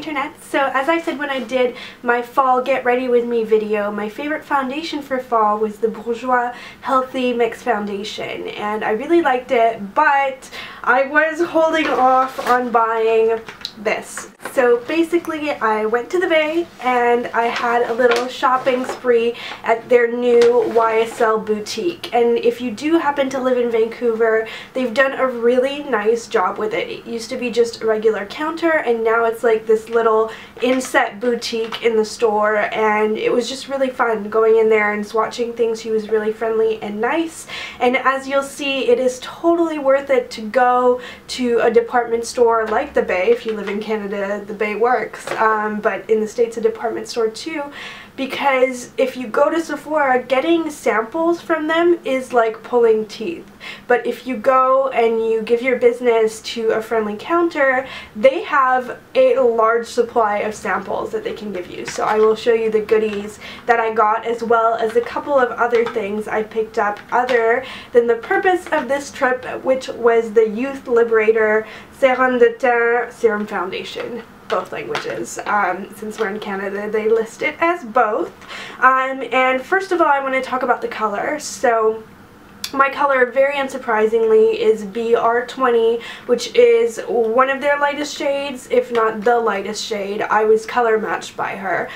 internet. So as I said when I did my fall get ready with me video, my favorite foundation for fall was the Bourjois Healthy Mix Foundation, and I really liked it, but I was holding off on buying this. So basically I went to the Bay and I had a little shopping spree at their new YSL boutique, and if you do happen to live in Vancouver, they've done a really nice job with it. It used to be just a regular counter and now it's like this little inset boutique in the store, and it was just really fun going in there and swatching things. She was really friendly and nice, and as you'll see, it is totally worth it to go to a department store like the Bay. If you live in Canada, the Bay works, but in the States a department store too, because if you go to Sephora, getting samples from them is like pulling teeth. But if you go and you give your business to a friendly counter, they have a large supply of samples that they can give you. So I will show you the goodies that I got, as well as a couple of other things I picked up other than the purpose of this trip, which was the Youth Liberator Sérum de Teint Serum Foundation. Both languages. Since we're in Canada, they list it as both. And first of all, I want to talk about the color. So my color, very unsurprisingly, is BR20, which is one of their lightest shades, if not the lightest shade. I was color matched by her.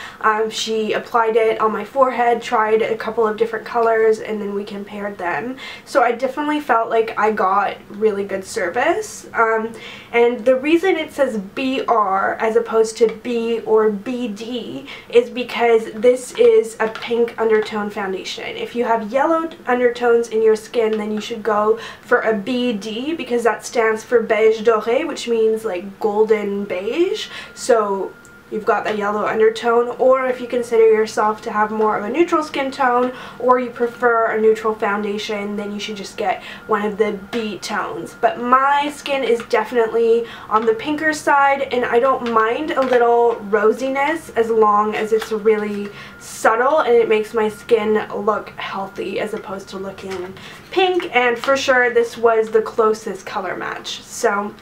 She applied it on my forehead, tried a couple of different colors, and then we compared them. So I definitely felt like I got really good service. And the reason it says BR as opposed to B or BD is because this is a pink undertone foundation. If you have yellow undertones in your skin, then you should go for a BD, because that stands for beige doré, which means like golden beige. So you've got the yellow undertone, or if you consider yourself to have more of a neutral skin tone, or you prefer a neutral foundation, then you should just get one of the B tones. But my skin is definitely on the pinker side, and I don't mind a little rosiness as long as it's really subtle and it makes my skin look healthy as opposed to looking pink. And for sure this was the closest color match. So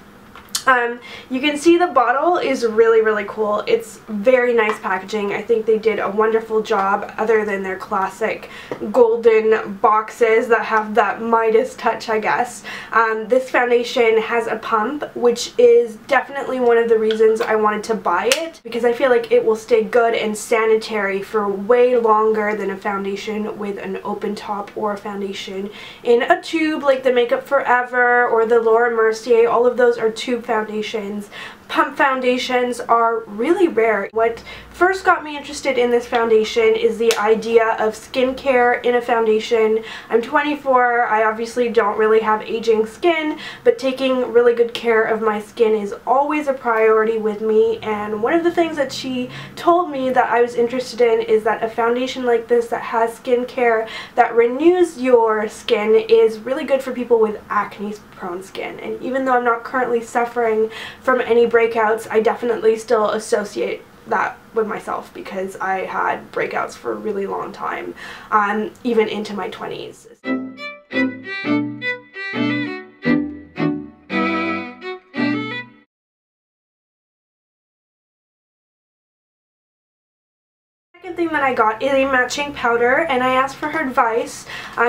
you can see the bottle is really cool. It's very nice packaging. I think they did a wonderful job, other than their classic golden boxes that have that Midas touch, I guess. This foundation has a pump, which is definitely one of the reasons I wanted to buy it, because I feel like it will stay good and sanitary for way longer than a foundation with an open top, or a foundation in a tube like the Makeup Forever or the Laura Mercier. All of those are tube foundations. Pump foundations are really rare. What first got me interested in this foundation is the idea of skincare in a foundation. I'm 24, I obviously don't really have aging skin, but taking really good care of my skin is always a priority with me, and one of the things that she told me that I was interested in is that a foundation like this that has skincare that renews your skin is really good for people with acne prone skin. And even though I'm not currently suffering from any breakouts, I definitely still associate that with myself, because I had breakouts for a really long time, even into my 20s. Second thing that I got is a matching powder, and I asked for her advice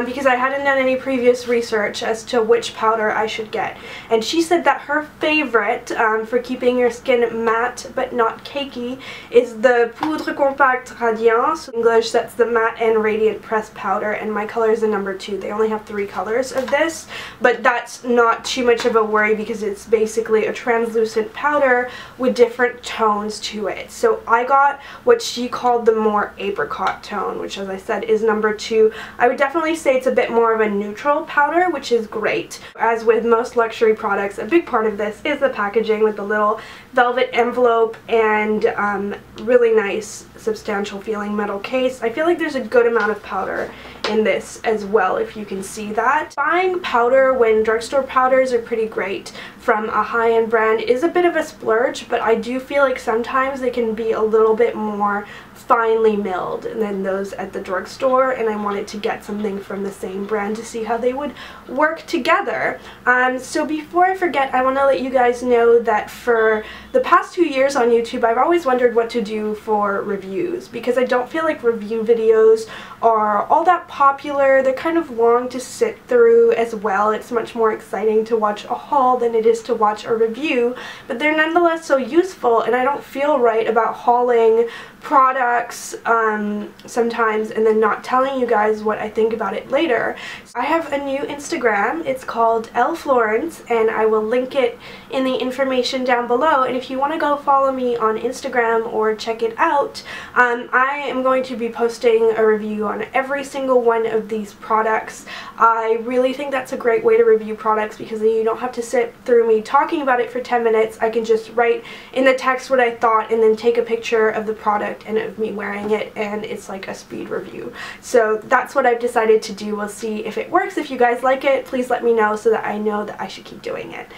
because I hadn't done any previous research as to which powder I should get, and she said that her favorite for keeping your skin matte but not cakey is the Poudre Compacte Radiance. In English, that's the Matte and Radiant Pressed Powder, and my color is the number 2. They only have 3 colors of this, but that's not too much of a worry because it's basically a translucent powder with different tones to it. So I got what she called the more apricot tone, which, as I said, is number 2. I would definitely say it's a bit more of a neutral powder, which is great. As with most luxury products, a big part of this is the packaging with the little velvet envelope and really nice, substantial feeling metal case. I feel like there's a good amount of powder in this as well, if you can see that. Buying powder when drugstore powders are pretty great from a high-end brand is a bit of a splurge, but I do feel like sometimes they can be a little bit more finely milled than those at the drugstore, and I wanted to get something from the same brand to see how they would work together. So before I forget, I want to let you guys know that for the past 2 years on YouTube, I've always wondered what to do for reviews, because I don't feel like review videos are all that popular. They're kind of long to sit through as well. It's much more exciting to watch a haul than it is to watch a review, but they're nonetheless so useful, and I don't feel right about hauling products sometimes and then not telling you guys what I think about it later. So I have a new Instagram. It's called Florence, and I will link it in the information down below, and if you want to go follow me on Instagram or check it out, I am going to be posting a review on every single one of these products. I really think that's a great way to review products, because then you don't have to sit through me talking about it for 10 minutes. I can just write in the text what I thought and then take a picture of the product and of me wearing it, and it's like a speed review. So that's what I've decided to do. We'll see if it works. If you guys like it, please let me know so that I know that I should keep doing it.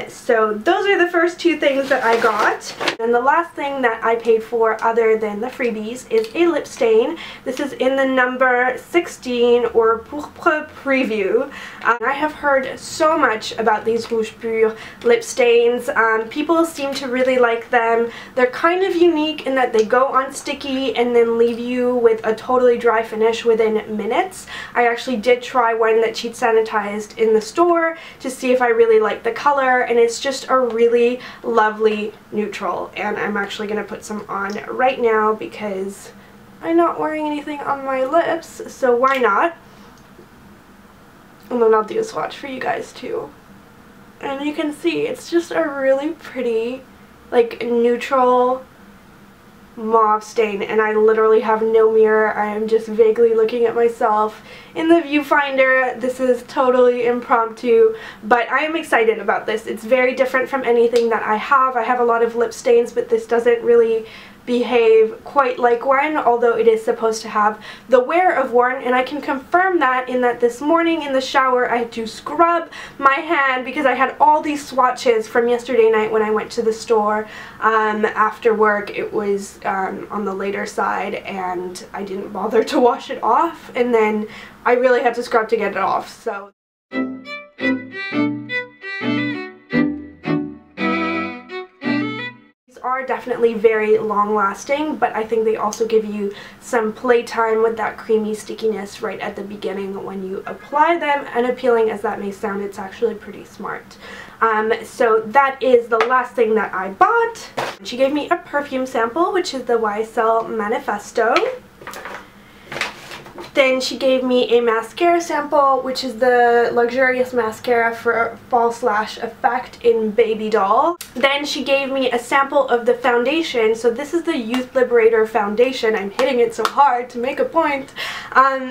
So those are the first two things that I got. And the last thing that I paid for other than the freebies is a lip stain. This is in the number 16, or Pourpre Preview. I have heard so much about these Rouge Pur lip stains. People seem to really like them. They're kind of unique in that they go on sticky and then leave you with a totally dry finish within minutes. I actually did try one that she'd sanitized in the store to see if I really liked the color, and it's just a really lovely neutral, and I'm actually going to put some on right now because I'm not wearing anything on my lips, so why not? And then I'll do a swatch for you guys too. And you can see it's just a really pretty, like, neutral mauve stain, and I literally have no mirror. I am just vaguely looking at myself in the viewfinder. This is totally impromptu, but I am excited about this. It's very different from anything that I have. I have a lot of lip stains, but this doesn't really behave quite like one, although it is supposed to have the wear of one, and I can confirm that in that this morning in the shower I had to scrub my hand because I had all these swatches from yesterday night when I went to the store after work. It was on the later side, and I didn't bother to wash it off, and then I really had to scrub to get it off. So are definitely very long lasting, but I think they also give you some playtime with that creamy stickiness right at the beginning when you apply them, and appealing as that may sound, it's actually pretty smart. So that is the last thing that I bought. She gave me a perfume sample, which is the YSL Manifesto. Then she gave me a mascara sample, which is the Luxurious Mascara for Fall Slash Effect in Baby Doll. Then she gave me a sample of the foundation. So this is the Youth Liberator foundation. I'm hitting it so hard to make a point.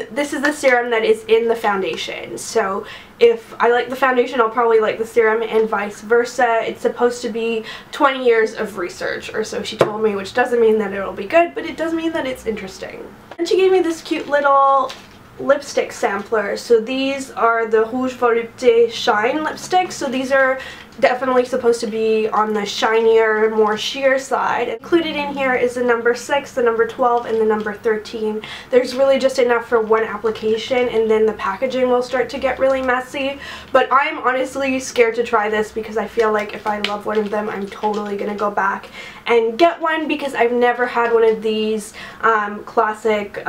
This is the serum that is in the foundation. So if I like the foundation, I'll probably like the serum, and vice versa. It's supposed to be 20 years of research, or so she told me, which doesn't mean that it'll be good, but it does mean that it's interesting. And she gave me this cute little lipstick sampler. So these are the Rouge Volupté Shine lipsticks. So these are definitely supposed to be on the shinier, more sheer side. Included in here is the number 6, the number 12, and the number 13. There's really just enough for one application, and then the packaging will start to get really messy. But I'm honestly scared to try this because I feel like if I love one of them, I'm totally gonna go back and get one, because I've never had one of these classic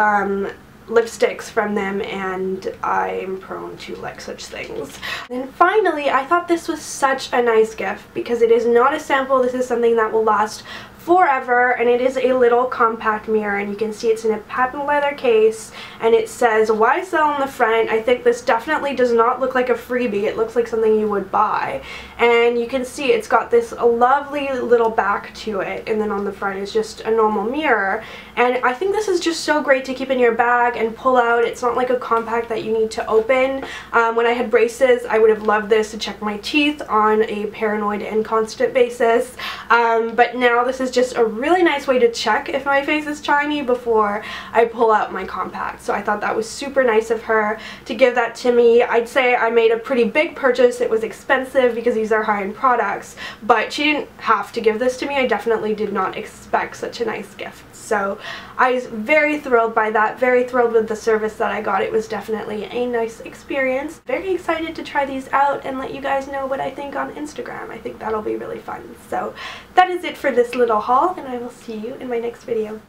lipsticks from them, and I'm prone to like such things. And finally, I thought this was such a nice gift because it is not a sample. This is something that will last forever, and it is a little compact mirror, and you can see it's in a patent leather case, and it says YSL on the front. I think this definitely does not look like a freebie. It looks like something you would buy, and you can see it's got this lovely little back to it, and then on the front is just a normal mirror. And I think this is just so great to keep in your bag and pull out. It's not like a compact that you need to open. When I had braces, I would have loved this to check my teeth on a paranoid and constant basis, but now this is just a really nice way to check if my face is shiny before I pull out my compact. So I thought that was super nice of her to give that to me. I'd say I made a pretty big purchase. It was expensive because these are high-end products, but she didn't have to give this to me. I definitely did not expect such a nice gift. So I was very thrilled by that, very thrilled with the service that I got. It was definitely a nice experience. Very excited to try these out and let you guys know what I think on Instagram. I think that'll be really fun. So that is it for this little haul, and I will see you in my next video.